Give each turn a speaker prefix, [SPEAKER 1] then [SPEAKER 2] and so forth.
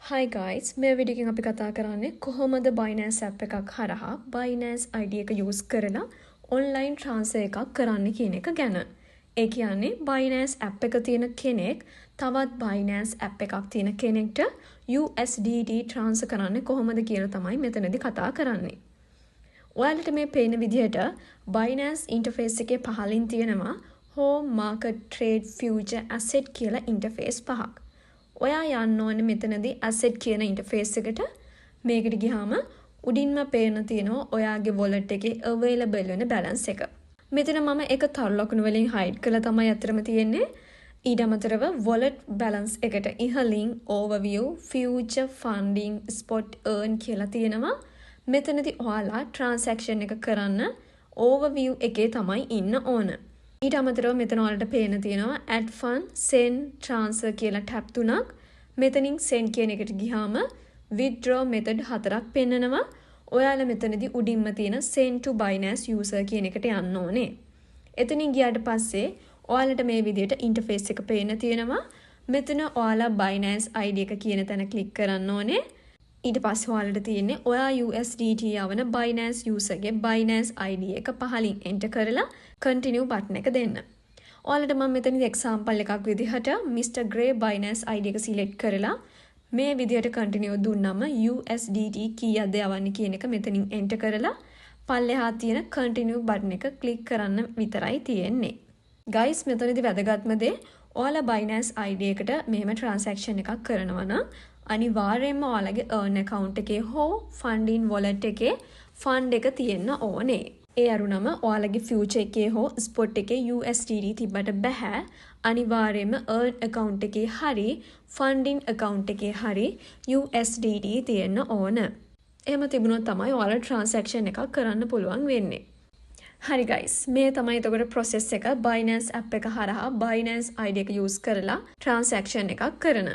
[SPEAKER 1] Hi guys, මේ video එකෙන් අපි කතා කරන්නේ කොහොමද Binance app එකක් හරහා Binance ID එක use කරලා online transfer එකක් කරන්න කියන එක ගැන. ඒ කියන්නේ Binance app එක තියෙන කෙනෙක් තවත් Binance app එකක් තියෙන කෙනෙක්ට USDT transfer කරන්නේ කොහොමද කියලා තමයි මෙතනදී කතා කරන්නේ. ඔයාලට මේ පේන විදිහට Binance interface එකේ පහලින් තියෙනවා Home Market Trade Future Asset කියලා interface පහක්. ඔයා යන්න ඕනේ මෙතනදී asset කියන interface එකට. මේකට ගියාම උඩින්ම පේන තියෙනවා ඔයාගේ wallet එකේ available වෙන balance එක. මෙතන මම ඒක තරු ලකුණු වලින් hide කරලා තමයි අතරම තියෙන්නේ. ඊට අමතරව wallet balance එකට ඉහළින් overview, future funding, spot earn කියලා තියෙනවා. මෙතනදී ඔයාලා transaction එක කරන්න overview එකේ තමයි ඉන්න ඕන. ඊට අමතරව මෙතන ඔයාලට පේන තියෙනවා add fund, send, transfer කියලා tab තුනක්. මෙතනින් send කියන එකට ගියාම withdraw method හතරක් පෙන්නනවා. ඔයාලා මෙතනදී උඩින්ම තියෙන send to Binance user කියන එකට යන්න ඕනේ. එතනින් ගියාට පස්සේ ඔයාලට මේ විදිහට interface එක පේන්න තියෙනවා. මෙතන ඔයාලා Binance ID එක කියන තැන click කරන්න ඕනේ. ඊට පස්සේ ඔයාලට තියෙන්නේ ඔයා USDT යවන Binance userගේ Binance ID එක පහලින් enter කරලා continue button එක දෙන්න. ඔයාලට මම මෙතනදී example එකක් විදිහට Mr. Gray Binance ID එක select කරලා මේ විදිහට continue දුන්නම USDT කීයක්ද යවන්නේ කියන එක මෙතනින් enter කරලා පල්ලෙහා තියෙන continue button එක click කරන්න විතරයි තියෙන්නේ. guys මෙතනදී වැදගත්ම දේ ඔයාලා Binance ID එකට මෙහෙම transaction එකක් කරනවා නම් අනිවාර්යයෙන්ම ඔයාලගේ earn account එකේ හෝ funding wallet එකේ fund එක තියෙන්න ඕනේ. ඒ අරුණම ඔයාලගේ future එකේ හෝ spot එකේ USDT තිබ්බට බෑ. අනිවාර්යයෙන්ම earn account එකේ හරි funding account එකේ හරි USDT තියෙන්න ඕන. එහෙම තිබුණොත් තමයි ඔයාලා transaction එකක් කරන්න පුළුවන් වෙන්නේ. හරි guys මේ තමයි එතකොට process එක Binance app එක හරහා Binance ID එක use කරලා transaction එකක් කරන.